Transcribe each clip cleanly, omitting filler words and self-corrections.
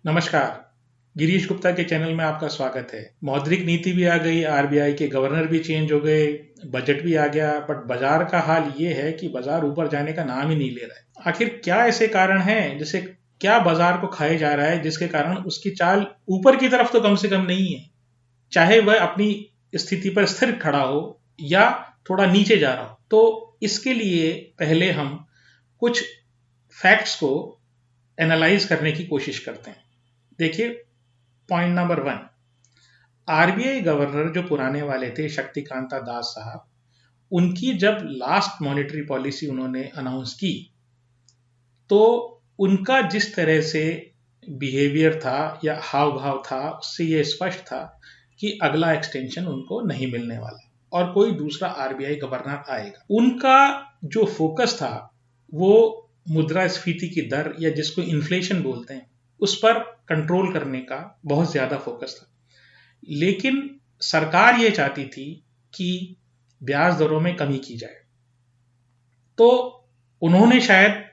नमस्कार। गिरीश गुप्ता के चैनल में आपका स्वागत है। मौद्रिक नीति भी आ गई, आरबीआई के गवर्नर भी चेंज हो गए, बजट भी आ गया, बट बाजार का हाल ये है कि बाजार ऊपर जाने का नाम ही नहीं ले रहा है। आखिर क्या ऐसे कारण हैं, जैसे क्या बाजार को खाए जा रहा है जिसके कारण उसकी चाल ऊपर की तरफ तो कम से कम नहीं है, चाहे वह अपनी स्थिति पर स्थिर खड़ा हो या थोड़ा नीचे जा रहा हो। तो इसके लिए पहले हम कुछ फैक्ट्स को एनालाइज करने की कोशिश करते हैं। देखिए, पॉइंट नंबर 1, आरबीआई गवर्नर जो पुराने वाले थे शक्तिकांता दास साहब, उनकी जब लास्ट मॉनेटरी पॉलिसी उन्होंने अनाउंस की तो उनका जिस तरह से बिहेवियर था या हाव भाव था, उससे यह स्पष्ट था कि अगला एक्सटेंशन उनको नहीं मिलने वाला और कोई दूसरा आरबीआई गवर्नर आएगा। उनका जो फोकस था वो मुद्रास्फीति की दर या जिसको इन्फ्लेशन बोलते हैं उस पर कंट्रोल करने का बहुत ज्यादा फोकस था। लेकिन सरकार ये चाहती थी कि ब्याज दरों में कमी की जाए, तो उन्होंने शायद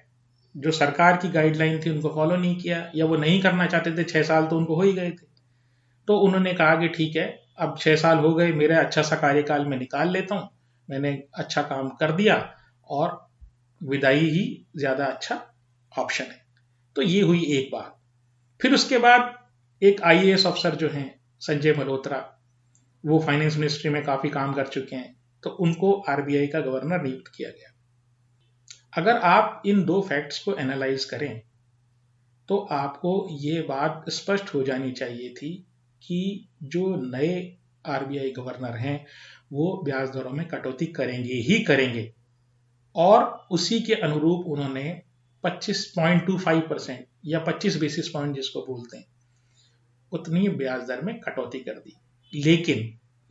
जो सरकार की गाइडलाइन थी उनको फॉलो नहीं किया, या वो नहीं करना चाहते थे। 6 साल तो उनको हो ही गए थे, तो उन्होंने कहा कि ठीक है, अब 6 साल हो गए, मेरा अच्छा सा कार्यकाल में निकाल लेता हूं, मैंने अच्छा काम कर दिया और विदाई ही ज्यादा अच्छा ऑप्शन है। तो ये हुई एक बात। फिर उसके बाद एक आईएएस अफसर जो हैं संजय मल्होत्रा, वो फाइनेंस मिनिस्ट्री में काफी काम कर चुके हैं, तो उनको आरबीआई का गवर्नर नियुक्त किया गया। अगर आप इन दो फैक्ट्स को एनालाइज करें तो आपको ये बात स्पष्ट हो जानी चाहिए थी कि जो नए आरबीआई गवर्नर हैं वो ब्याज दरों में कटौती करेंगे ही करेंगे, और उसी के अनुरूप उन्होंने 25.25% या 25 बेसिस पॉइंट जिसको बोलते हैं, उतनी ब्याज दर में कटौती कर दी।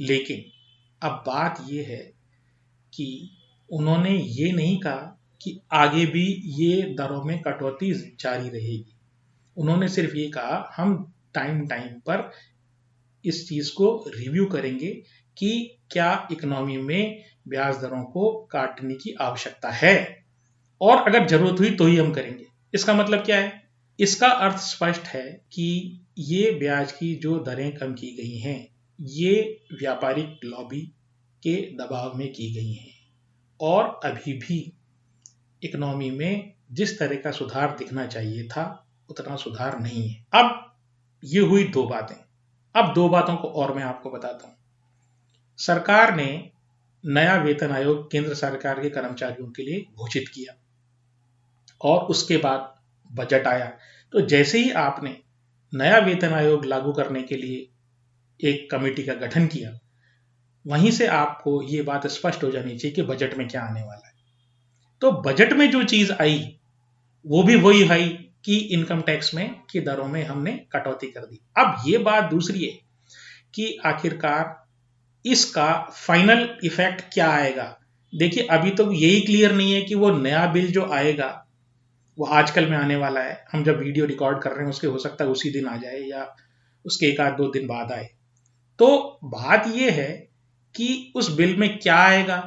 लेकिन अब बात यह है कि उन्होंने ये नहीं कहा कि आगे भी ये दरों में कटौती जारी रहेगी। उन्होंने सिर्फ ये कहा हम टाइम टाइम पर इस चीज को रिव्यू करेंगे कि क्या इकोनॉमी में ब्याज दरों को काटने की आवश्यकता है, और अगर जरूरत हुई तो ही हम करेंगे। इसका मतलब क्या है? इसका अर्थ स्पष्ट है कि ये ब्याज की जो दरें कम की गई हैं ये व्यापारिक लॉबी के दबाव में की गई हैं, और अभी भी इकोनॉमी में जिस तरह का सुधार दिखना चाहिए था उतना सुधार नहीं है। अब ये हुई दो बातें। अब दो बातों को और मैं आपको बताता हूं। सरकार ने नया वेतन आयोग केंद्र सरकार के कर्मचारियों के लिए घोषित किया और उसके बाद बजट आया। तो जैसे ही आपने नया वेतन आयोग लागू करने के लिए एक कमेटी का गठन किया, वहीं से आपको ये बात स्पष्ट हो जानी चाहिए कि बजट में क्या आने वाला है। तो बजट में जो चीज आई वो भी वही आई कि इनकम टैक्स में की दरों में हमने कटौती कर दी। अब ये बात दूसरी है कि आखिरकार इसका फाइनल इफेक्ट क्या आएगा। देखिए, अभी तो यही क्लियर नहीं है कि वो नया बिल जो आएगा वो आजकल में आने वाला है। हम जब वीडियो रिकॉर्ड कर रहे हैं उसके हो सकता है उसी दिन आ जाए या उसके एक आध दो दिन बाद आए। तो बात यह है कि उस बिल में क्या आएगा,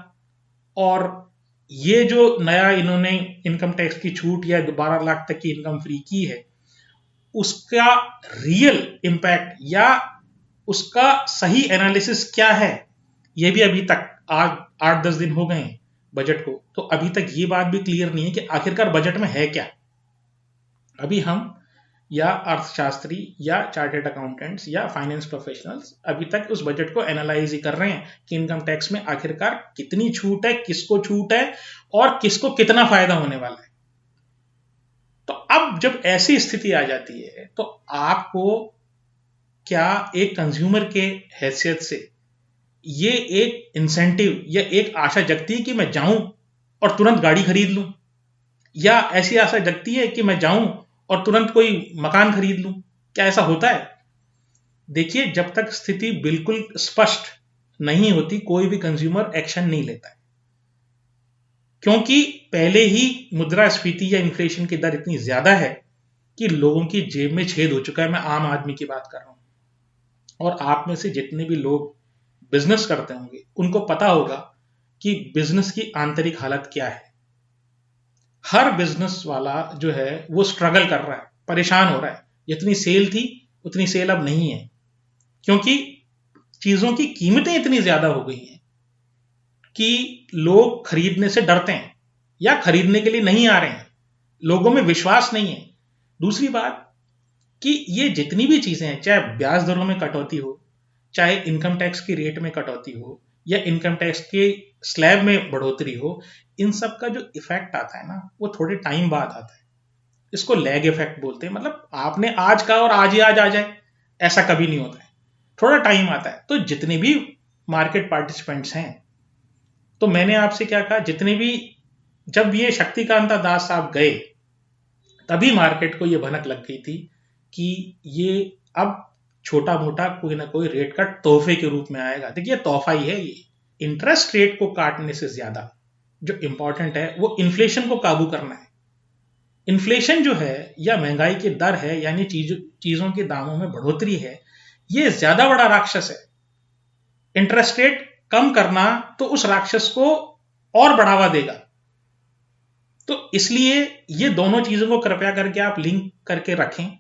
और ये जो नया इन्होंने इनकम टैक्स की छूट या 12 लाख तक की इनकम फ्री की है, उसका रियल इंपैक्ट या उसका सही एनालिसिस क्या है, ये भी अभी तक आज 8-10 दिन हो गए हैं बजट को, तो अभी तक ये बात भी क्लियर नहीं है कि आखिरकार बजट में है क्या। अभी हम या अर्थशास्त्री या चार्टेड अकाउंटेंट्स या फाइनेंस प्रोफेशनल्स अभी तक उस बजट को एनालाइज ही कर रहे हैं कि इनकम टैक्स में आखिरकार कितनी छूट है, किसको छूट है और किसको कितना फायदा होने वाला है। तो अब जब ऐसी स्थिति आ जाती है तो आपको क्या एक कंज्यूमर के हैसियत से ये एक इंसेंटिव या एक आशा जगती है कि मैं जाऊं और तुरंत गाड़ी खरीद लूं, या ऐसी आशा जगती है कि मैं जाऊं और तुरंत कोई मकान खरीद लूं? क्या ऐसा होता है? देखिए, जब तक स्थिति बिल्कुल स्पष्ट नहीं होती कोई भी कंज्यूमर एक्शन नहीं लेता है, क्योंकि पहले ही मुद्रास्फीति या इन्फ्लेशन की दर इतनी ज्यादा है कि लोगों की जेब में छेद हो चुका है। मैं आम आदमी की बात कर रहा हूं, और आप में से जितने भी लोग बिजनेस करते होंगे उनको पता होगा कि बिजनेस की आंतरिक हालत क्या है। हर बिजनेस वाला जो है वो स्ट्रगल कर रहा है, परेशान हो रहा है, जितनी सेल थी उतनी सेल अब नहीं है, क्योंकि चीजों की कीमतें इतनी ज्यादा हो गई हैं कि लोग खरीदने से डरते हैं या खरीदने के लिए नहीं आ रहे हैं, लोगों में विश्वास नहीं है। दूसरी बात कि ये जितनी भी चीजें हैं, चाहे ब्याज दरों में कटौती हो, चाहे इनकम टैक्स की रेट में कटौती हो, या इनकम टैक्स के स्लैब में बढ़ोतरी हो, इन सब का जो इफेक्ट आता है ना, वो थोड़े टाइम बाद आता है। इसको लैग इफेक्ट बोलते हैं। मतलब आपने आज कहा और आज ही आज आ जाए, ऐसा कभी नहीं होता है, थोड़ा टाइम आता है। तो जितने भी मार्केट पार्टिसिपेंट्स हैं, तो मैंने आपसे क्या कहा, जितने भी, जब ये शक्तिकांता दास साहब गए तभी मार्केट को ये भनक लग गई थी कि ये अब छोटा मोटा कोई ना कोई रेट कट तोहफे के रूप में आएगा। देखिए तोहफा ही है ये। इंटरेस्ट रेट को काटने से ज्यादा जो इंपॉर्टेंट है वो इन्फ्लेशन को काबू करना है। इन्फ्लेशन जो है या महंगाई की दर है, यानी चीजों के दामों में बढ़ोतरी है, ये ज्यादा बड़ा राक्षस है। इंटरेस्ट रेट कम करना तो उस राक्षस को और बढ़ावा देगा। तो इसलिए ये दोनों चीजों को कृपया करके आप लिंक करके रखें,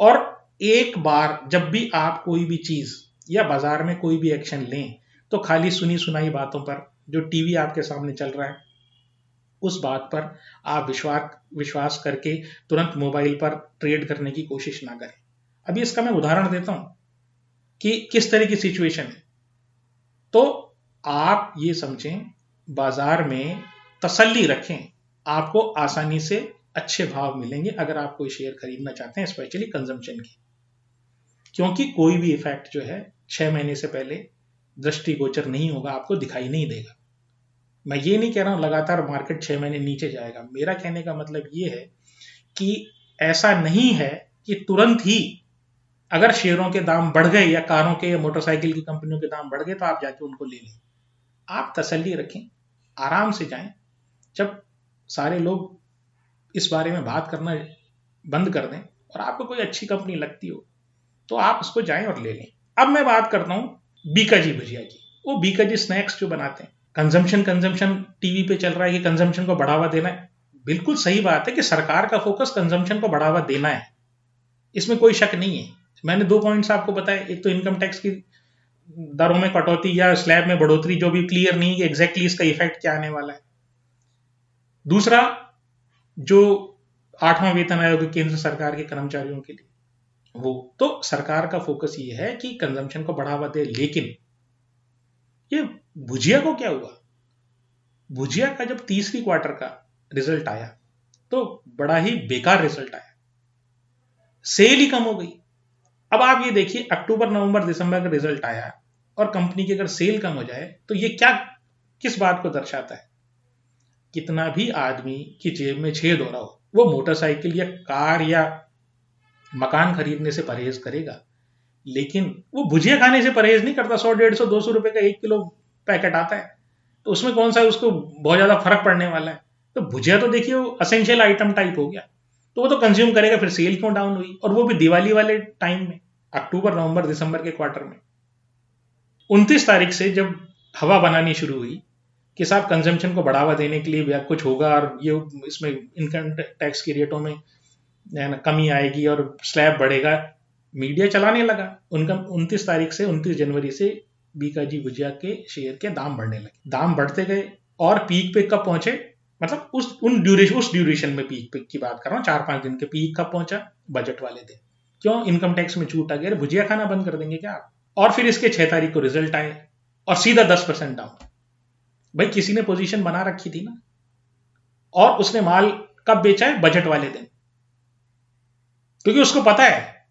और एक बार जब भी आप कोई भी चीज या बाजार में कोई भी एक्शन लें, तो खाली सुनी सुनाई बातों पर, जो टीवी आपके सामने चल रहा है, उस बात पर आप विश्वास करके तुरंत मोबाइल पर ट्रेड करने की कोशिश ना करें। अभी इसका मैं उदाहरण देता हूं कि किस तरह की सिचुएशन है। तो आप ये समझें, बाजार में तसल्ली रखें, आपको आसानी से अच्छे भाव मिलेंगे अगर आप कोई शेयर खरीदना चाहते हैं, स्पेशली कंजम्पशन की, क्योंकि कोई भी इफेक्ट जो है 6 महीने से पहले दृष्टिगोचर नहीं होगा, आपको दिखाई नहीं देगा। मैं ये नहीं कह रहा हूं लगातार मार्केट 6 महीने नीचे जाएगा। मेरा कहने का मतलब ये है कि ऐसा नहीं है कि तुरंत ही अगर शेयरों के दाम बढ़ गए या कारों के या मोटरसाइकिल की कंपनियों के दाम बढ़ गए तो आप जाके उनको ले लें। आप तसल्ली रखें, आराम से जाएं। जब सारे लोग इस बारे में बात करना बंद कर दें और आपको कोई अच्छी कंपनी लगती हो तो आप उसको जाएं और ले लें। अब मैं बात करता हूं बीकाजी भुजिया की। वो बीकाजी स्नैक्स जो बनाते हैं, कंजम्पशन टीवी पे चल रहा है कि कंजम्पशन को बढ़ावा देना है। बिल्कुल सही बात है कि सरकार का फोकस कंजम्पशन को बढ़ावा देना है, इसमें कोई शक नहीं है। मैंने 2 पॉइंट्स आपको बताए, एक तो इनकम टैक्स की दरों में कटौती या स्लैब में बढ़ोतरी, जो भी क्लियर नहीं है एग्जैक्टली इसका इफेक्ट क्या आने वाला है। दूसरा, जो 8वां वेतन आयोग केंद्र सरकार के कर्मचारियों के लिए, वो तो सरकार का फोकस ये है कि कंजम्पशन को बढ़ावा दे। लेकिन ये भुजिया को क्या हुआ? भुजिया का जब तीसरी क्वार्टर का रिजल्ट आया तो बड़ा ही बेकार रिजल्ट आया, सेल ही कम हो गई। अब आप ये देखिए, अक्टूबर नवंबर दिसंबर का रिजल्ट आया और कंपनी की अगर सेल कम हो जाए तो ये क्या, किस बात को दर्शाता है? कितना भी आदमी की जेब में छेद हो रहा हो, वो मोटरसाइकिल या कार या मकान खरीदने से परहेज करेगा, लेकिन वो भुजिया खाने से परहेज नहीं करता। 100, 150, 200 रुपए का 1 किलो पैकेट आता है, तो उसमें कौन सा उसको बहुत ज्यादा फर्क पड़ने वाला है? तो भुजिया तो देखिए वो असेंशियल आइटम टाइप हो गया, तो वो तो कंज्यूम करेगा। फिर सेल क्यों डाउन हुई? और वो भी दिवाली वाले टाइम में, अक्टूबर नवंबर दिसंबर के क्वार्टर में। 29 तारीख से जब हवा बनानी शुरू हुई कि साहब कंजम्पशन को बढ़ावा देने के लिए कुछ होगा और ये इसमें इनकम टैक्स की रेटों में कमी आएगी और स्लैब बढ़ेगा, मीडिया चलाने लगा। उनका 29 तारीख से 29 जनवरी से बीकाजी भुजिया के शेयर के दाम बढ़ने लगे। दाम बढ़ते गए और पीक पे कब पहुंचे, मतलब उस ड्यूरेशन में पीक पे की बात कर रहा हूँ, 4-5 दिन के पीक कब पहुंचा? बजट वाले दिन। क्यों? इनकम टैक्स में छूट आ गया, भुजिया खाना बंद कर देंगे क्या आप? और फिर इसके 6 तारीख को रिजल्ट आए और सीधा 10% डाउन। भाई किसी ने पोजीशन बना रखी थी ना, और उसने माल कब बेचा है? बजट वाले दिन, क्योंकि उसको पता है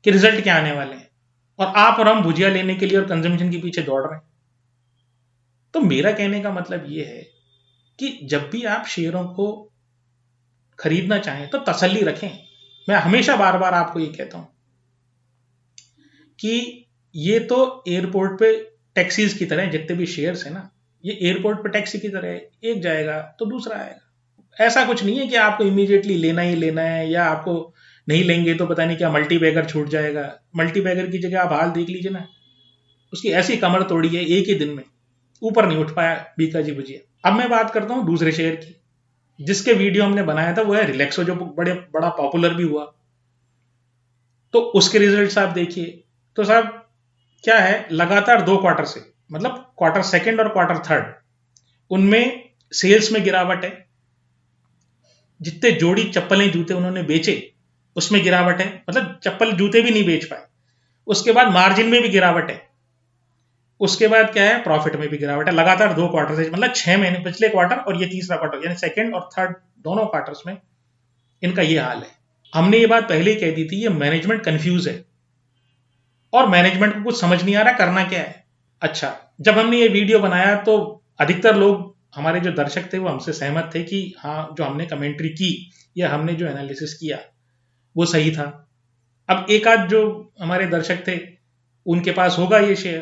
कि रिजल्ट क्या आने वाले हैं, और आप और हम भुजिया लेने के लिए और कंजम्पशन के पीछे दौड़ रहे हैं। तो मेरा कहने का मतलब यह है कि जब भी आप शेयरों को खरीदना चाहें तो तसल्ली रखें। मैं हमेशा बार बार आपको ये कहता हूं कि ये तो एयरपोर्ट पे टैक्सीज की तरह, जितने भी शेयर्स है ना, ये एयरपोर्ट पे टैक्सी की तरह है, एक जाएगा तो दूसरा आएगा। ऐसा कुछ नहीं है कि आपको इमीडिएटली लेना ही लेना है, या आपको नहीं लेंगे तो पता नहीं क्या मल्टी बैगर छूट जाएगा। मल्टी बैगर की जगह आप हाल देख लीजिए ना, उसकी ऐसी कमर तोड़ी है, एक ही दिन में ऊपर नहीं उठ पाया बीकाजी भुजिया। अब मैं बात करता हूं दूसरे शेयर की, जिसके वीडियो हमने बनाया था, वो है रिलैक्सो, जो बड़ा पॉपुलर भी हुआ। तो उसके रिजल्ट्स आप देखिए। तो साहब क्या है, लगातार 2 क्वार्टर से, मतलब क्वार्टर सेकंड और क्वार्टर थर्ड, उनमें सेल्स में गिरावट है। जितने जोड़ी चप्पलें जूते उन्होंने बेचे उसमें गिरावट है, मतलब चप्पल जूते भी नहीं बेच पाए। उसके बाद मार्जिन में भी गिरावट है। उसके बाद क्या है, प्रॉफिट में भी गिरावट है। लगातार 2 क्वार्टर से, मतलब 6 महीने, पिछले क्वार्टर और ये तीसरा क्वार्टर, यानी सेकंड और थर्ड दोनों क्वार्टर्स में इनका ये हाल है। हमने ये बात पहले ही कह दी थी, ये मैनेजमेंट कंफ्यूज है और मैनेजमेंट को कुछ समझ नहीं आ रहा करना क्या है। अच्छा, जब हमने ये वीडियो बनाया तो अधिकतर लोग, हमारे जो दर्शक थे, वो हमसे सहमत थे कि हाँ, जो हमने कमेंट्री की या हमने जो एनालिसिस किया वो सही था। अब एक आध जो हमारे दर्शक थे उनके पास होगा ये शेयर,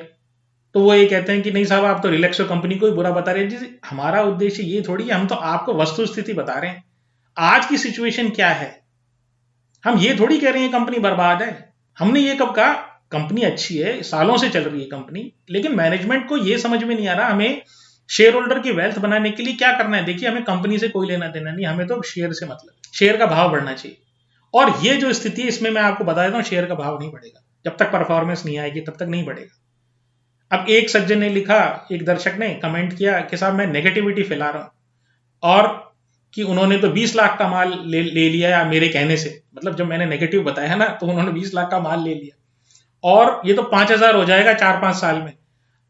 तो वो ये कहते हैं कि नहीं साहब, आप तो रिलैक्सो कंपनी को ही बुरा बता रहे हैं। जी, हमारा उद्देश्य ये थोड़ी है, हम तो आपको वस्तु स्थिति बता रहे हैं, आज की सिचुएशन क्या है। हम ये थोड़ी कह रहे हैं कंपनी बर्बाद है। हमने ये कब कहा, कंपनी अच्छी है, सालों से चल रही है कंपनी, लेकिन मैनेजमेंट को ये समझ में नहीं आ रहा हमें शेयर होल्डर की वेल्थ बनाने के लिए क्या करना है। देखिए, हमें कंपनी से कोई लेना देना नहीं, हमें तो शेयर से मतलब, शेयर का भाव बढ़ना चाहिए। और ये जो स्थिति है, इसमें मैं आपको बता देता हूं, शेयर का भाव नहीं बढ़ेगा जब तक परफॉर्मेंस नहीं आएगी, तब तक नहीं बढ़ेगा। अब एक सज्जन ने लिखा, एक दर्शक ने कमेंट किया कि साहब मैं नेगेटिविटी फैला रहा हूं, और कि उन्होंने तो 20 लाख का माल ले लिया या मेरे कहने से, मतलब जब मैंने नेगेटिव बताया ना तो उन्होंने 20 लाख का माल ले लिया और ये तो 5,000 हो जाएगा 4-5 साल में।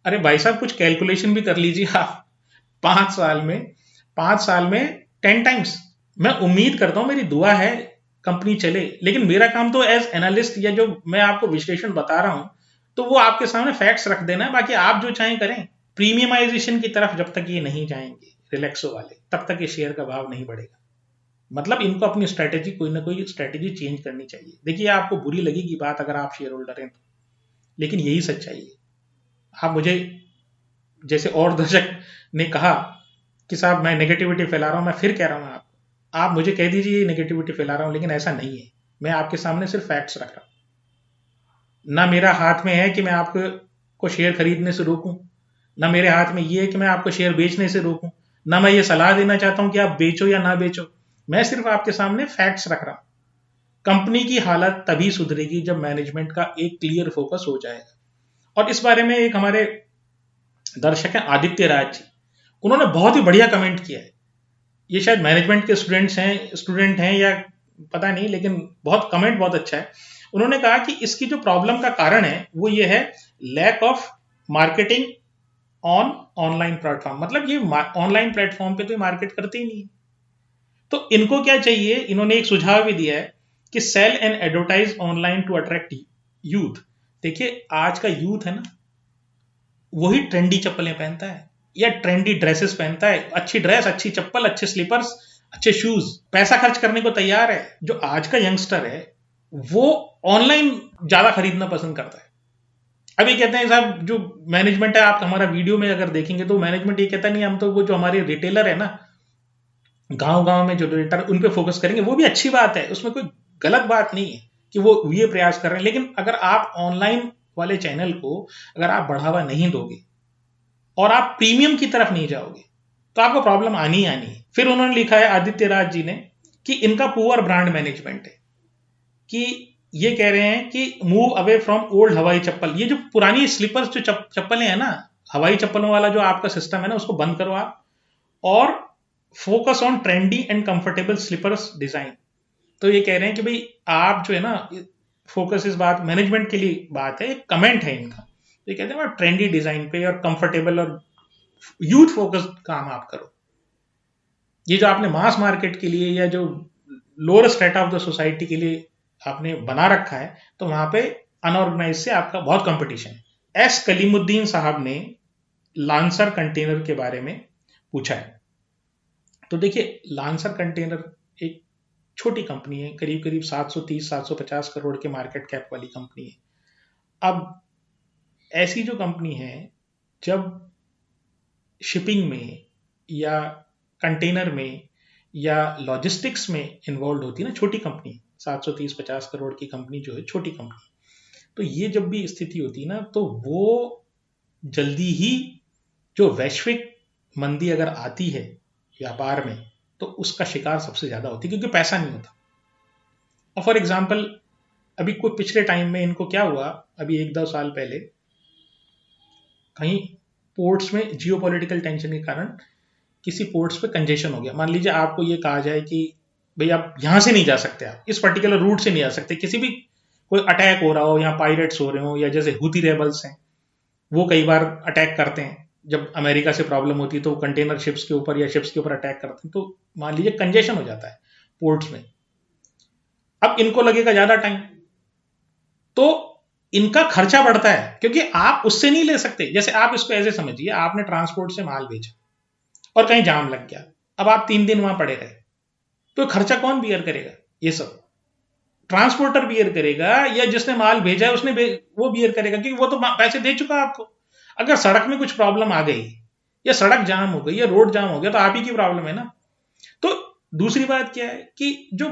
अरे भाई साहब, कुछ कैलकुलेशन भी कर लीजिए आप। 5 साल में 10 टाइम्स। मैं उम्मीद करता हूं, मेरी दुआ है कंपनी चले, लेकिन मेरा काम तो एज एनालिस्ट या जो मैं आपको विश्लेषण बता रहा हूं, तो वो आपके सामने फैक्ट्स रख देना है, बाकी आप जो चाहें करें। प्रीमियमाइजेशन की तरफ जब तक ये नहीं जाएंगे रिलैक्सो वाले, तब तक ये शेयर का भाव नहीं बढ़ेगा। मतलब इनको अपनी स्ट्रेटेजी, कोई ना कोई स्ट्रेटेजी चेंज करनी चाहिए। देखिए, आपको बुरी लगेगी बात अगर आप शेयर होल्डर हैं तो, लेकिन यही सच्चाई है। आप मुझे, जैसे और दर्शक ने कहा कि साहब मैं नेगेटिविटी फैला रहा हूं, मैं फिर कह रहा हूं आप मुझे कह दीजिए ये नेगेटिविटी फैला रहा हूं, लेकिन ऐसा नहीं है। मैं आपके सामने सिर्फ फैक्ट्स रख रहा हूं। ना मेरा हाथ में है कि मैं आपको को शेयर खरीदने से रोकूं, ना मेरे हाथ में ये है कि मैं आपको शेयर बेचने से रोकूं, ना मैं ये सलाह देना चाहता हूं कि आप बेचो या ना बेचो। मैं सिर्फ आपके सामने फैक्ट्स रख रहा हूं। कंपनी की हालत तभी सुधरेगी जब मैनेजमेंट का एक क्लियर फोकस हो जाएगा। और इस बारे में एक हमारे दर्शक हैं आदित्य राज जी, उन्होंने बहुत ही बढ़िया कमेंट किया है। ये शायद मैनेजमेंट के स्टूडेंट हैं या पता नहीं, लेकिन बहुत कमेंट बहुत अच्छा है। उन्होंने कहा कि इसकी जो प्रॉब्लम का कारण है वो ये है, lack of marketing on online platform. मतलब ये ऑनलाइन प्लेटफॉर्म पे तो मार्केट करते ही नहीं है। तो इनको क्या चाहिए, इन्होंने एक सुझाव भी दिया है कि sell and advertise online to attract youth. देखिए, आज का यूथ है ना, वही ट्रेंडी चप्पलें पहनता है या ट्रेंडी ड्रेसेस पहनता है। अच्छी ड्रेस, अच्छी चप्पल, अच्छे स्लीपर्स, अच्छे शूज, पैसा खर्च करने को तैयार है। जो आज का यंगस्टर है वो ऑनलाइन ज्यादा खरीदना पसंद करता है। अभी कहते हैं साहब, जो मैनेजमेंट है, आप हमारा वीडियो में अगर देखेंगे तो मैनेजमेंट ये कहता नहीं, हम तो वो जो हमारे रिटेलर है ना, गांव गांव में जो रिटेलर, उन पे फोकस करेंगे। वो भी अच्छी बात है, उसमें कोई गलत बात नहीं है कि वो ये प्रयास कर रहे हैं, लेकिन अगर आप ऑनलाइन वाले चैनल को अगर आप बढ़ावा नहीं दोगे और आप प्रीमियम की तरफ नहीं जाओगे तो आपको प्रॉब्लम आनी ही आनी है। फिर उन्होंने लिखा है आदित्य राज जी ने कि इनका पुअर ब्रांड मैनेजमेंट है, कि ये कह रहे हैं कि मूव अवे फ्रॉम ओल्ड हवाई चप्पल। ये जो पुरानी स्लीपर्स जो चप्पलें हैं ना, हवाई चप्पलों वाला जो आपका सिस्टम है ना, उसको बंद करो आप, और focus on trendy and comfortable slippers design. तो ये कह रहे हैं कि भाई आप जो है ना, फोकस, इस बात मैनेजमेंट के लिए बात है, एक कमेंट है इनका। तो ये कहते हैं ट्रेंडी डिजाइन पे और कंफर्टेबल और यूथ फोकस्ड काम आप करो। ये जो आपने मास मार्केट के लिए या जो lower strata of the society के लिए आपने बना रखा है, तो वहां पे अनऑर्गेनाइज से आपका बहुत कंपटीशन है। एस कलीमुद्दीन साहब ने लांसर कंटेनर के बारे में पूछा है। तो देखिए, लांसर कंटेनर एक छोटी कंपनी है, करीब करीब 730-750 करोड़ के मार्केट कैप वाली कंपनी है। अब ऐसी जो कंपनी है, जब शिपिंग में या कंटेनर में या लॉजिस्टिक्स में इन्वॉल्व होती है ना, छोटी कंपनी, 730-50 करोड़ की कंपनी जो है, छोटी कंपनी, तो ये जब भी स्थिति होती है ना, तो वो जल्दी ही, जो वैश्विक मंदी अगर आती है व्यापार में, तो उसका शिकार सबसे ज्यादा होती है, क्योंकि पैसा नहीं होता। और फॉर एग्जाम्पल, अभी कोई पिछले टाइम में इनको क्या हुआ, अभी 1-2 साल पहले कहीं पोर्ट्स में जियोपॉलिटिकल टेंशन के कारण किसी पोर्ट्स पे कंजेशन हो गया। मान लीजिए आपको ये कहा जाए कि भाई आप यहां से नहीं जा सकते, आप इस पर्टिकुलर रूट से नहीं जा सकते, किसी भी कोई अटैक हो रहा हो, यहाँ पायरेट्स हो रहे हो, या जैसे हुती रेबल्स हैं वो कई बार अटैक करते हैं, जब अमेरिका से प्रॉब्लम होती है तो कंटेनर शिप्स के ऊपर या शिप्स के ऊपर अटैक करते हैं, तो मान लीजिए कंजेशन हो जाता है पोर्ट्स में। अब इनको लगेगा ज्यादा टाइम, तो इनका खर्चा बढ़ता है, क्योंकि आप उससे नहीं ले सकते। जैसे आप इसको ऐसे समझिए, आपने ट्रांसपोर्ट से माल भेजा और कहीं जाम लग गया, अब आप 3 दिन वहां पड़े रहे, तो खर्चा कौन बियर करेगा? ये सब ट्रांसपोर्टर बियर करेगा, या जिसने माल भेजा है वो बियर करेगा, क्योंकि वो तो पैसे दे चुका आपको। अगर सड़क में कुछ प्रॉब्लम आ गई, या सड़क जाम हो गई, या रोड जाम हो गया, तो आप ही की प्रॉब्लम है ना। तो दूसरी बात क्या है कि जो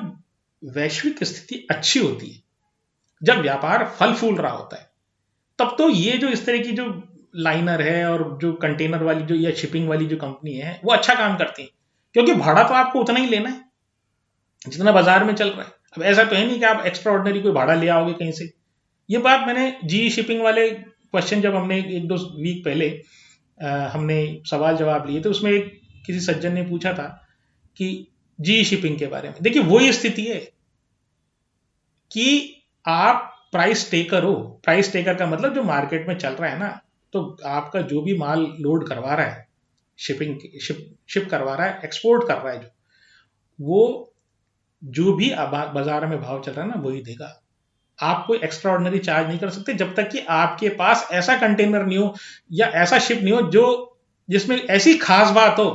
वैश्विक स्थिति अच्छी होती है, जब व्यापार फल फूल रहा होता है, तब तो ये जो इस तरह की जो लाइनर है और जो कंटेनर वाली जो या शिपिंग वाली जो कंपनी है, वो अच्छा काम करती है, क्योंकि भाड़ा तो आपको उतना ही लेना है जितना बाजार में चल रहा है। अब ऐसा तो है नहीं कि आप एक्स्ट्रा ऑर्डिनरी कोई भाड़ा ले आओगे कहीं से। ये बात मैंने जी शिपिंग वाले क्वेश्चन, जब हमने 1-2 वीक पहले हमने सवाल जवाब लिए थे, उसमें किसी सज्जन ने पूछा था कि जी शिपिंग के बारे में। देखिए वही स्थिति है कि आप प्राइस टेकर हो। प्राइस टेकर का मतलब जो मार्केट में चल रहा है ना, तो आपका जो भी माल लोड करवा रहा है, शिप करवा रहा है, एक्सपोर्ट कर रहा है, वो जो भी बाजार में भाव चल रहा है ना, वही देगा। आप कोई एक्स्ट्रा ऑर्डिनरी चार्ज नहीं कर सकते जब तक कि आपके पास ऐसा कंटेनर नहीं हो या ऐसा शिप नहीं हो जो जिसमें ऐसी खास बात हो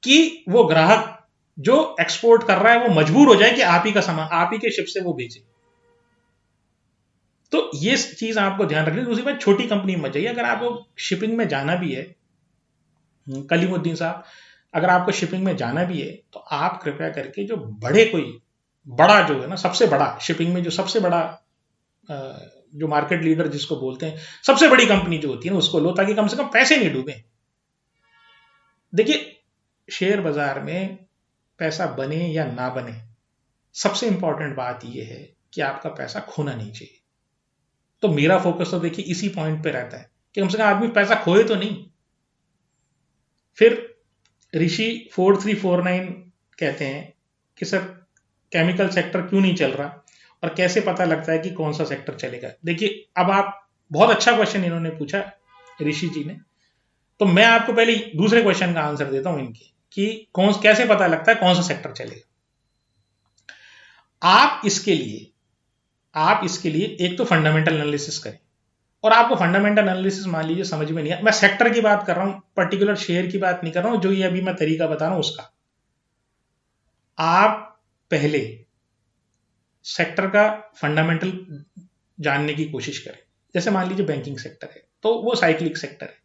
कि वो ग्राहक जो एक्सपोर्ट कर रहा है वो मजबूर हो जाए कि आप ही का सामान, आप ही के शिप से वो भेजे। तो ये चीज आपको ध्यान रखनी। दूसरी बात, छोटी कंपनी मत जाइए। अगर आपको शिपिंग में जाना भी है, कलीमुद्दीन साहब, अगर आपको शिपिंग में जाना भी है, तो आप कृपया करके जो बड़ा जो है ना, सबसे बड़ा शिपिंग में जो सबसे बड़ा जो मार्केट लीडर जिसको बोलते हैं, सबसे बड़ी कंपनी जो होती है ना, उसको लो, ताकि कम से कम पैसे नहीं डूबे। देखिए शेयर बाजार में पैसा बने या ना बने, सबसे इंपॉर्टेंट बात यह है कि आपका पैसा खोना नहीं चाहिए। तो मेरा फोकस तो देखिए इसी पॉइंट पे रहता है कि कम से कम आदमी पैसा खोए तो नहीं। फिर ऋषि 4349 कहते हैं कि सर केमिकल सेक्टर क्यों नहीं चल रहा और कैसे पता लगता है कि कौन सा सेक्टर चलेगा। देखिए अब आप, बहुत अच्छा क्वेश्चन इन्होंने पूछा ऋषि जी ने, तो मैं आपको पहले दूसरे क्वेश्चन का आंसर देता हूं इनके, कि कैसे पता लगता है कौन सा सेक्टर चलेगा। आप इसके लिए एक तो फंडामेंटल एनालिसिस करें, और आपको फंडामेंटल एनालिसिस मान लीजिए समझ में नहीं है, मैं सेक्टर की बात कर रहा हूं, पर्टिकुलर शेयर की बात नहीं कर रहा हूं, जो ये अभी मैं तरीका बता रहा हूं उसका। आप पहले सेक्टर का फंडामेंटल जानने की कोशिश करें। जैसे मान लीजिए बैंकिंग सेक्टर है, तो वो साइक्लिक सेक्टर है।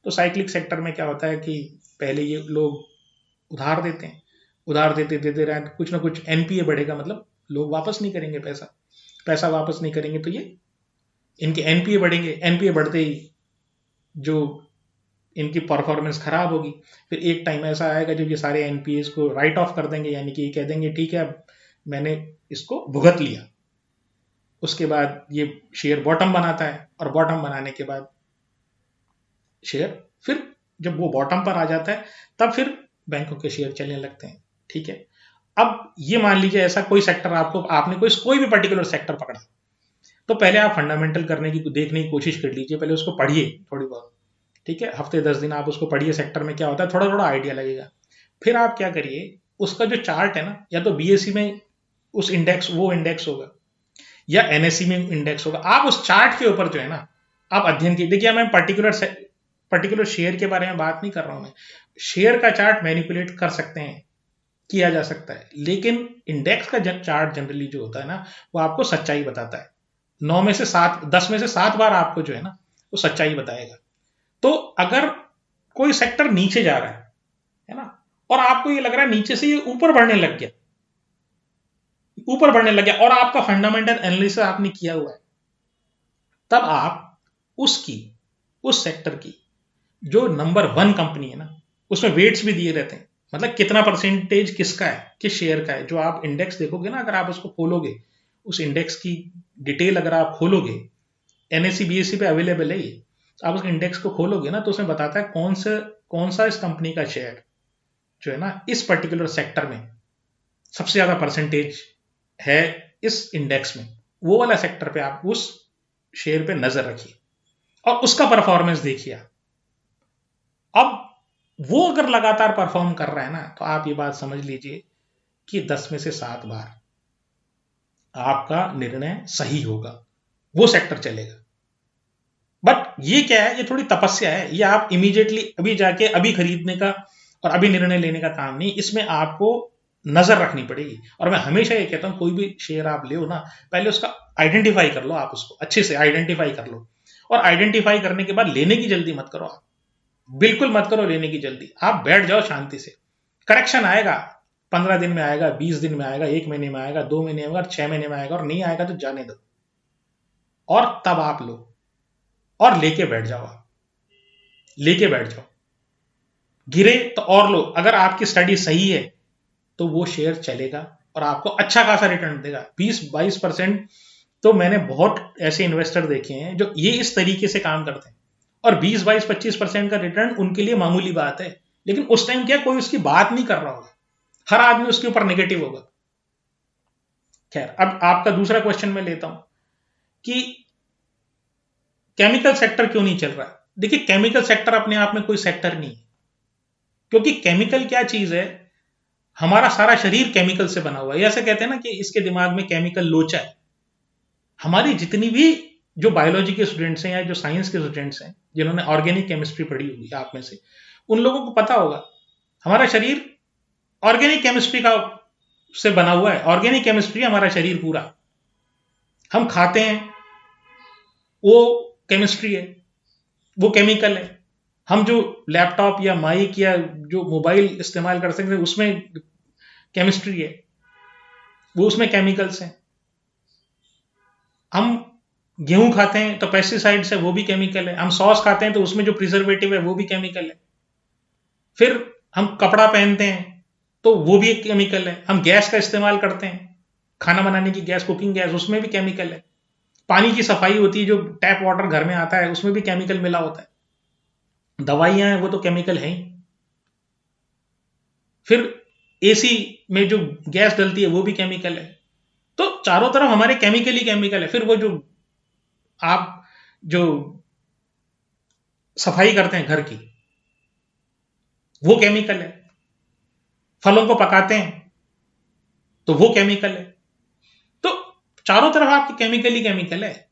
तो साइक्लिक सेक्टर में क्या होता है कि पहले ये लोग उधार देते हैं, उधार देते रहे, कुछ ना कुछ एनपीए बढ़ेगा, मतलब लोग वापस नहीं करेंगे पैसा वापस नहीं करेंगे, तो ये इनके एनपीए बढ़ेंगे। एनपीए बढ़ते ही जो इनकी परफॉर्मेंस खराब होगी। फिर एक टाइम ऐसा आएगा जब ये सारे एनपीएस को राइट ऑफ कर देंगे, यानी कि ये कह देंगे ठीक है अब मैंने इसको भुगत लिया। उसके बाद ये शेयर बॉटम बनाता है, और बॉटम बनाने के बाद शेयर, फिर जब वो बॉटम पर आ जाता है तब फिर बैंकों के शेयर चलने लगते हैं। ठीक है, अब ये मान लीजिए ऐसा कोई सेक्टर आपने कोई भी पर्टिकुलर सेक्टर पकड़ा, तो पहले आप फंडामेंटल देखने की कोशिश कर लीजिए, पहले उसको पढ़िए थोड़ी बहुत। ठीक है, हफ्ते 10 दिन आप उसको पढ़िए, सेक्टर में क्या होता है थोड़ा थोड़ा आइडिया लगेगा। फिर आप क्या करिए, उसका जो चार्ट है ना, या तो बीएसई में वो इंडेक्स होगा, या एनएससी में इंडेक्स होगा, आप उस चार्ट के ऊपर जो है ना आप अध्ययन कीजिए। देखिए मैं पर्टिकुलर शेयर के बारे में बात नहीं कर रहा हूं, मैं शेयर का चार्ट मैनिपुलेट कर सकते हैं, किया जा सकता है, लेकिन इंडेक्स का चार्ट जनरली जो होता है ना, वो आपको सच्चाई बताता है। 10 में से 7 बार आपको जो है ना वो सच्चाई बताएगा। तो अगर कोई सेक्टर नीचे जा रहा है ना, और आपको ये लग रहा है नीचे से ये ऊपर बढ़ने लग गया, और आपका फंडामेंटल एनालिसिस आपने किया हुआ है, तब आप उस सेक्टर की जो नंबर 1 कंपनी है ना, उसमें वेट्स भी दिए रहते हैं, मतलब कितना परसेंटेज किसका है, किस शेयर का है। जो आप इंडेक्स देखोगे ना, अगर आप उसको खोलोगे, उस इंडेक्स की डिटेल अगर आप खोलोगे, एनएससी बीएससी पे अवेलेबल है ये, आप उस इंडेक्स को खोलोगे ना तो उसमें बताता है कौन सा इस कंपनी का शेयर जो है ना इस पर्टिकुलर सेक्टर में सबसे ज्यादा परसेंटेज है इस इंडेक्स में, वो वाला सेक्टर पे आप उस शेयर पे नजर रखिए और उसका परफॉर्मेंस देखिए। अब वो अगर लगातार परफॉर्म कर रहा है ना तो आप ये बात समझ लीजिए कि 10 में से 7 बार आपका निर्णय सही होगा, वो सेक्टर चलेगा। बट ये क्या है, ये थोड़ी तपस्या है, ये आप इमीडिएटली अभी जाके अभी खरीदने का और अभी निर्णय लेने का काम नहीं, इसमें आपको नजर रखनी पड़ेगी। और मैं हमेशा ये कहता हूं कोई भी शेयर आप ले ना, पहले उसका आइडेंटिफाई कर लो, आप उसको अच्छे से आइडेंटिफाई कर लो, और आइडेंटिफाई करने के बाद लेने की जल्दी मत करो, आप बिल्कुल मत करो लेने की जल्दी, आप बैठ जाओ शांति से। करेक्शन आएगा, 15 दिन में आएगा, 20 दिन में आएगा, 1 महीने में आएगा, 2 महीने में आएगा, 6 महीने में आएगा, और नहीं आएगा तो जाने दो, और तब आप लो और लेके बैठ जाओ, आप लेके बैठ जाओ, गिरे तो और लो। अगर आपकी स्टडी सही है तो वो शेयर चलेगा और आपको अच्छा खासा रिटर्न देगा, 20-22%। तो मैंने बहुत ऐसे इन्वेस्टर देखे हैं जो ये इस तरीके से काम करते हैं, और 20-22-25% का रिटर्न उनके लिए मामूली बात है। लेकिन उस टाइम क्या कोई उसकी बात नहीं कर रहा होगा, हर आदमी उसके ऊपर नेगेटिव होगा। खैर, अब आपका दूसरा क्वेश्चन मैं लेता हूं कि केमिकल सेक्टर क्यों नहीं चल रहा है। देखिए, केमिकल सेक्टर अपने आप में कोई सेक्टर नहीं है, क्योंकि केमिकल क्या चीज है, हमारा सारा शरीर केमिकल से बना हुआ है। ऐसे कहते हैं ना कि इसके दिमाग में केमिकल लोचा है। हमारी जितनी भी जो बायोलॉजी के स्टूडेंट्स हैं या जो साइंस के स्टूडेंट्स हैं जिन्होंने ऑर्गेनिक केमिस्ट्री पढ़ी होगी आप में से, उन लोगों को पता होगा हमारा शरीर ऑर्गेनिक केमिस्ट्री का से बना हुआ है। ऑर्गेनिक केमिस्ट्री हमारा शरीर पूरा, हम खाते हैं वो केमिस्ट्री है, वो केमिकल है। हम जो लैपटॉप या माइक या जो मोबाइल इस्तेमाल कर सकते हैं उसमें केमिस्ट्री है, वो उसमें केमिकल्स हैं। हम गेहूं खाते हैं तो पेस्टिसाइड्स है, वो भी केमिकल है। हम सॉस खाते हैं तो उसमें जो प्रिजर्वेटिव है वो भी केमिकल है। फिर हम कपड़ा पहनते हैं तो वो भी एक केमिकल है। हम गैस का इस्तेमाल करते हैं, खाना बनाने की गैस, कुकिंग गैस, उसमें भी केमिकल है। पानी की सफाई होती है, जो टैप वाटर घर में आता है उसमें भी केमिकल मिला होता है। दवाइयां हैं वो तो केमिकल है ही। फिर एसी में जो गैस डलती है वो भी केमिकल है। तो चारों तरफ हमारे केमिकल ही केमिकल है। फिर वो जो आप जो सफाई करते हैं घर की, वो केमिकल है। फलों को पकाते हैं तो वो केमिकल है। तो चारों तरफ आपके केमिकल ही केमिकल है।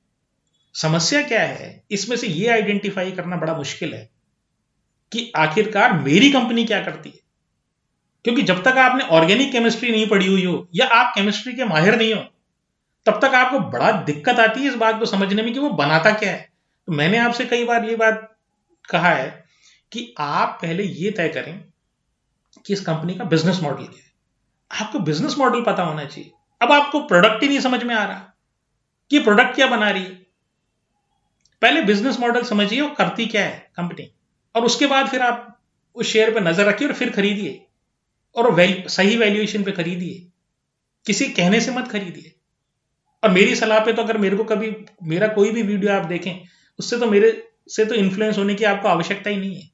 समस्या क्या है, इसमें से ये आइडेंटिफाई करना बड़ा मुश्किल है कि आखिरकार मेरी कंपनी क्या करती है। क्योंकि जब तक आपने ऑर्गेनिक केमिस्ट्री नहीं पढ़ी हुई हो या आप केमिस्ट्री के माहिर नहीं हो, तब तक आपको बड़ा दिक्कत आती है इस बात को समझने में कि वो बनाता क्या है। तो मैंने आपसे कई बार ये बात कहा है कि आप पहले ये तय करें कि इस कंपनी का बिजनेस मॉडल क्या है। आपको बिजनेस मॉडल पता होना चाहिए। अब आपको प्रोडक्ट ही नहीं समझ में आ रहा कि प्रोडक्ट क्या बना रही है, पहले बिजनेस मॉडल समझिए वो करती क्या है कंपनी, और उसके बाद फिर आप उस शेयर पर नजर रखिए और फिर खरीदिए, और सही वैल्यूएशन पे खरीदिए, किसी कहने से मत खरीदिए। और मेरी सलाह पे तो अगर मेरे को कभी मेरा कोई भी वीडियो आप देखें, उससे तो मेरे से तो इन्फ्लुएंस होने की आपको आवश्यकता ही नहीं है,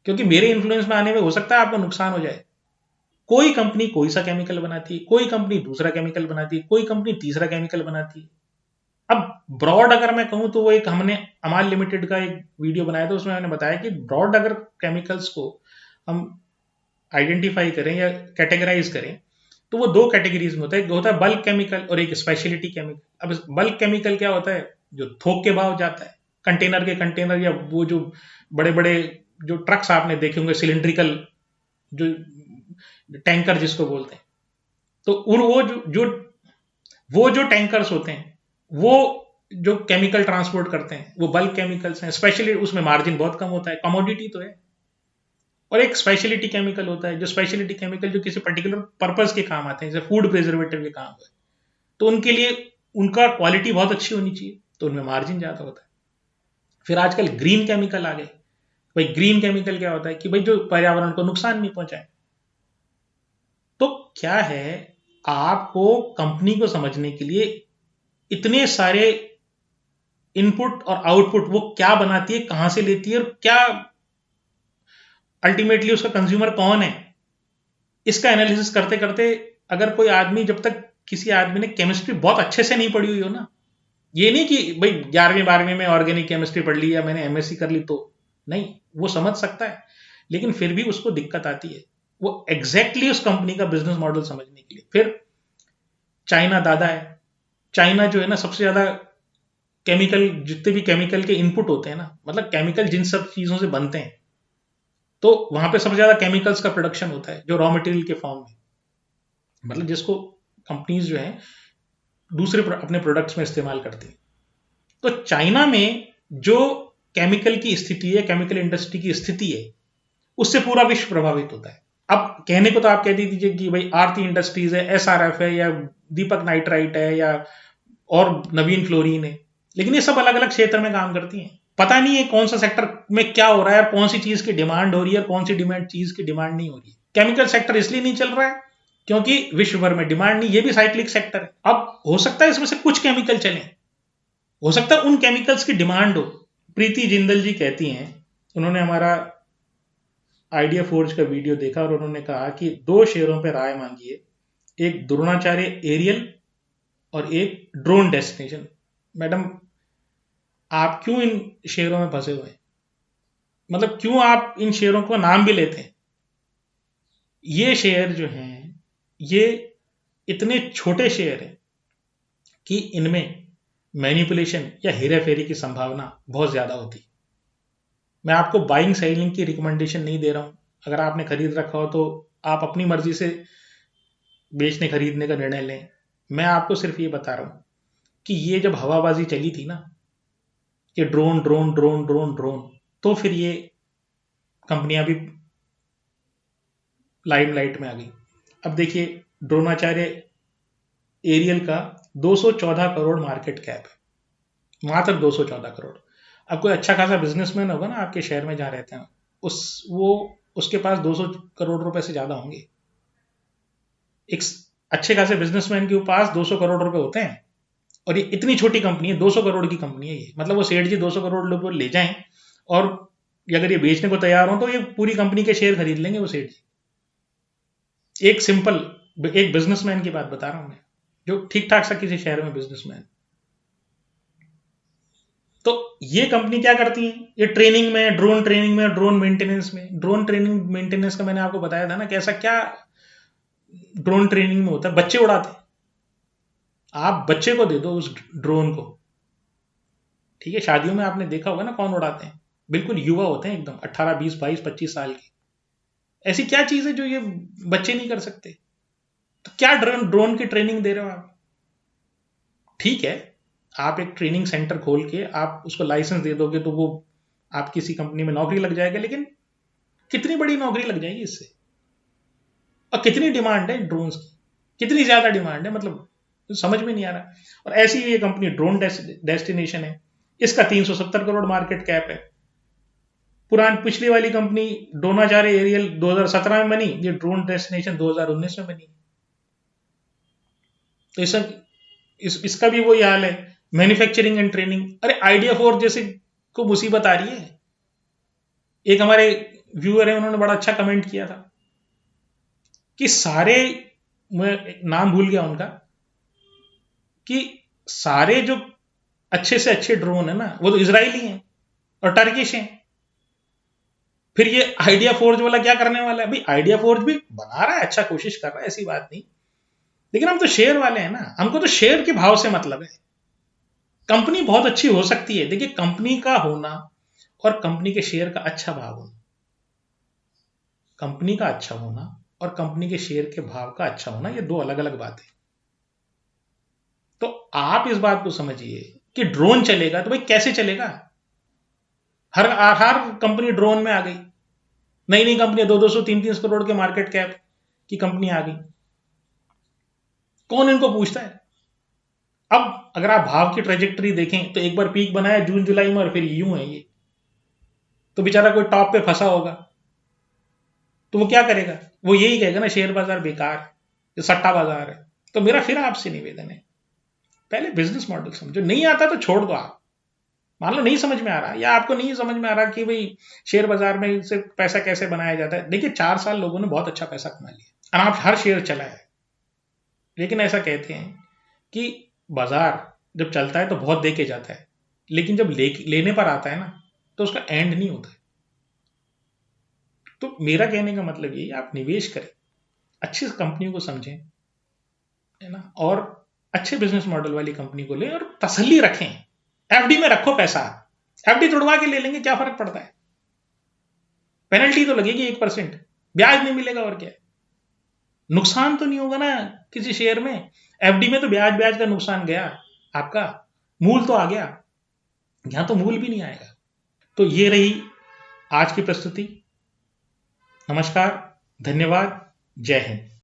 क्योंकि मेरे इन्फ्लुएंस में आने में हो सकता है आपको नुकसान हो जाए। कोई कंपनी कोई सा केमिकल बनाती है, कोई कंपनी दूसरा केमिकल बनाती है, कोई कंपनी तीसरा केमिकल बनाती है। अब ब्रॉड अगर मैं कहूं तो वो एक हमने अमाल लिमिटेड का एक वीडियो बनाया था, उसमें मैंने बताया कि ब्रॉड अगर केमिकल्स को हम आइडेंटिफाई करें या कैटेगराइज करें तो वो 2 कैटेगरीज में होता है। एक होता है बल्क केमिकल और एक स्पेशलिटी केमिकल। अब बल्क केमिकल क्या होता है, जो थोक के भाव जाता है, कंटेनर के कंटेनर, या वो जो बड़े बड़े जो ट्रक्स आपने देखे होंगे सिलिंड्रिकल, जो टैंकर जिसको बोलते हैं, तो उन वो जो टैंकर्स होते हैं वो जो केमिकल ट्रांसपोर्ट करते हैं वो बल्क केमिकल्स हैं। स्पेशली उसमें मार्जिन बहुत कम होता है, कमोडिटी तो है। और एक स्पेशलिटी केमिकल होता है, जो स्पेशलिटी केमिकल जो किसी पर्टिकुलर पर्पस के काम आते हैं, जैसे फूड प्रिजर्वेटिव के काम है, तो उनके लिए उनका क्वालिटी बहुत अच्छी होनी चाहिए, तो उनमें मार्जिन ज्यादा होता है। फिर आजकल ग्रीन केमिकल आ गए। भाई ग्रीन केमिकल क्या होता है कि भाई जो पर्यावरण को नुकसान नहीं पहुंचाए। तो क्या है, आपको कंपनी को समझने के लिए इतने सारे इनपुट और आउटपुट, वो क्या बनाती है, कहां से लेती है, और क्या अल्टीमेटली उसका कंज्यूमर कौन है, इसका एनालिसिस करते करते अगर कोई आदमी, जब तक किसी आदमी ने केमिस्ट्री बहुत अच्छे से नहीं पढ़ी हुई हो ना, ये नहीं कि भाई 11वीं 12वीं में ऑर्गेनिक केमिस्ट्री पढ़ ली या मैंने एमएससी कर ली, तो नहीं, वो समझ सकता है, लेकिन फिर भी उसको दिक्कत आती है वो एग्जैक्टली उस कंपनी का बिजनेस मॉडल समझने के लिए। फिर चाइना दादा है। चाइना जो है ना, सबसे ज्यादा केमिकल, जितने भी केमिकल के इनपुट होते हैं ना, मतलब केमिकल जिन सब चीजों से बनते हैं, तो वहां पे सबसे ज्यादा केमिकल्स का प्रोडक्शन होता है, जो रॉ मटेरियल के फॉर्म में, मतलब जिसको कंपनीज जो है दूसरे अपने प्रोडक्ट्स में इस्तेमाल करती है। तो चाइना में जो केमिकल की स्थिति है, केमिकल इंडस्ट्री की स्थिति है, उससे पूरा विश्व प्रभावित होता है। अब कहने को तो आप कह दीजिए कि भाई आरती इंडस्ट्रीज है, एसआरएफ है, या दीपक नाइट्राइट है, या और नवीन फ्लोरीन है, लेकिन ये सब अलग अलग क्षेत्र में काम करती हैं। पता नहीं है कौन सा सेक्टर में क्या हो रहा है, और कौन सी चीज की डिमांड हो रही है, और कौन सी चीज की डिमांड नहीं हो रही है। केमिकल सेक्टर इसलिए नहीं चल रहा है क्योंकि विश्व भर में डिमांड नहीं, ये भी साइक्लिक सेक्टर है। अब हो सकता है इसमें से कुछ केमिकल चले, हो सकता है उन केमिकल्स की डिमांड हो। प्रीति जिंदल जी कहती हैं, उन्होंने हमारा आइडिया फोर्ज का वीडियो देखा और उन्होंने कहा कि 2 शेयरों पर राय मांगी है, एक द्रोणाचार्य एरियल और एक ड्रोन डेस्टिनेशन। मैडम, आप क्यों इन शेयरों में फंसे हुए हैं? मतलब क्यों आप इन शेयरों का नाम भी लेते हैं? ये शेयर जो हैं, ये इतने छोटे शेयर हैं कि इनमें मैनिपुलेशन या हेरा फेरी की संभावना बहुत ज्यादा होती। मैं आपको बाइंग सेलिंग की रिकमेंडेशन नहीं दे रहा हूं। अगर आपने खरीद रखा हो तो आप अपनी मर्जी से बेचने खरीदने का निर्णय लें। मैं आपको सिर्फ ये बता रहा हूं कि ये जब हवाबाजी चली थी ना, कि drone drone drone drone drone, तो फिर ये कंपनियां भी लाइमलाइट में आ गई। अब देखिए, द्रोणाचार्य एरियल का 214 करोड़ मार्केट कैप है, मात्र 214 करोड़। अब कोई अच्छा खासा बिजनेसमैन होगा ना आपके शहर में जहां रहते हैं, उसके पास 200 करोड़ रुपए से ज्यादा होंगे। एक अच्छे खासे बिजनेसमैन के पास 200 करोड़ रुपए होते हैं, और ये इतनी छोटी कंपनी है, 200 करोड़ की कंपनी है ये। मतलब वो सेठ जी 200 करोड़ रुपए ले जाएं, और अगर ये बेचने को तैयार हो तो ये पूरी कंपनी के शेयर खरीद लेंगे वो सेठ जी। एक सिंपल एक बिजनेसमैन की बात बता रहा हूं मैं, जो ठीक ठाक सा किसी शहर में बिजनेसमैन। तो ये कंपनी क्या करती है, ये ट्रेनिंग में, ड्रोन ट्रेनिंग में, ड्रोन मेंटेनेंस में। ड्रोन ट्रेनिंग मेंटेनेंस का मैंने आपको बताया था ना, कैसा क्या ड्रोन ट्रेनिंग में होता है। बच्चे उड़ाते हैं, आप बच्चे को दे दो उस ड्रोन को, ठीक है। शादियों में आपने देखा होगा ना कौन उड़ाते हैं, बिल्कुल युवा होते हैं एकदम, 18 20 22 25 साल के। ऐसी क्या चीज है जो ये बच्चे नहीं कर सकते? तो क्या ड्रोन की ट्रेनिंग दे रहे हो आप? ठीक है, आप एक ट्रेनिंग सेंटर खोल के आप उसको लाइसेंस दे दोगे तो वो आप किसी कंपनी में नौकरी लग जाएगा, लेकिन कितनी बड़ी नौकरी लग जाएगी इससे? और कितनी डिमांड है ड्रोन्स की, कितनी ज्यादा डिमांड है, मतलब समझ में नहीं आ रहा। और ऐसी ये कंपनी ड्रोन डेस्टिनेशन है, इसका 370 करोड़ मार्केट कैप है। पिछली वाली कंपनी द्रोणाचार्य एरियल 2017 में बनी, ये ड्रोन डेस्टिनेशन 2019 में बनी। तो इसका भी वही हाल है, मैन्युफैक्चरिंग एंड ट्रेनिंग। अरे आइडिया फोर्स जैसे को मुसीबत आ रही है। एक हमारे व्यूअर है, उन्होंने बड़ा अच्छा कमेंट किया था कि सारे, मैं नाम भूल गया उनका, कि सारे जो अच्छे से अच्छे ड्रोन है ना, वो तो इजरायली हैं और टर्किश हैं। फिर ये आइडिया फोर्ज वाला क्या करने वाला है? भाई आइडिया फोर्ज भी बना रहा है, अच्छा कोशिश कर रहा है, ऐसी बात नहीं, लेकिन हम तो शेयर वाले हैं ना, हमको तो शेयर के भाव से मतलब है। कंपनी बहुत अच्छी हो सकती है, देखिए कंपनी का होना और कंपनी के शेयर का अच्छा भाव होना, कंपनी का अच्छा होना और कंपनी के शेयर के भाव का अच्छा होना, ये दो अलग अलग बातें। तो आप इस बात को समझिए कि ड्रोन चलेगा तो भाई कैसे चलेगा? हर हर कंपनी ड्रोन में आ गई, नई नई कंपनी 200 300 करोड़ के मार्केट कैप की कंपनी आ गई, कौन इनको पूछता है? अब अगर आप भाव की ट्रेजेक्टरी देखें तो एक बार पीक बनाया जून जुलाई में और फिर यूं है ये, तो बेचारा कोई टॉप पे फंसा होगा तो वो क्या करेगा? वो यही कहेगा ना शेयर बाजार बेकार है, ये सट्टा बाजार है। तो मेरा फिर आपसे निवेदन है, पहले बिजनेस मॉडल समझो, नहीं आता तो छोड़ दो। आप मान लो नहीं समझ में आ रहा, या आपको नहीं समझ में आ रहा कि भाई शेयर बाजार में से पैसा कैसे बनाया जाता है, देखिए 4 साल लोगों ने बहुत अच्छा पैसा कमा लिया, और आप हर शेयर चला है। लेकिन ऐसा कहते हैं कि बाजार जब चलता है तो बहुत दे के जाता है, लेकिन जब लेने पर आता है ना, तो उसका एंड नहीं होता है। तो मेरा कहने का मतलब ये, आप निवेश करें, अच्छी कंपनी को समझें, है ना, और अच्छे बिजनेस मॉडल वाली कंपनी को लें, और तसल्ली रखें। एफडी में रखो पैसा, एफडी तुड़वा के ले लेंगे, क्या फर्क पड़ता है, पेनल्टी तो लगेगी 1%, ब्याज नहीं मिलेगा, और क्या, नुकसान तो नहीं होगा ना किसी शेयर में। एफडी में तो ब्याज ब्याज का नुकसान गया, आपका मूल तो आ गया, यहां तो मूल भी नहीं आएगा। तो ये रही आज की प्रस्तुति। नमस्कार, धन्यवाद, जय हिंद।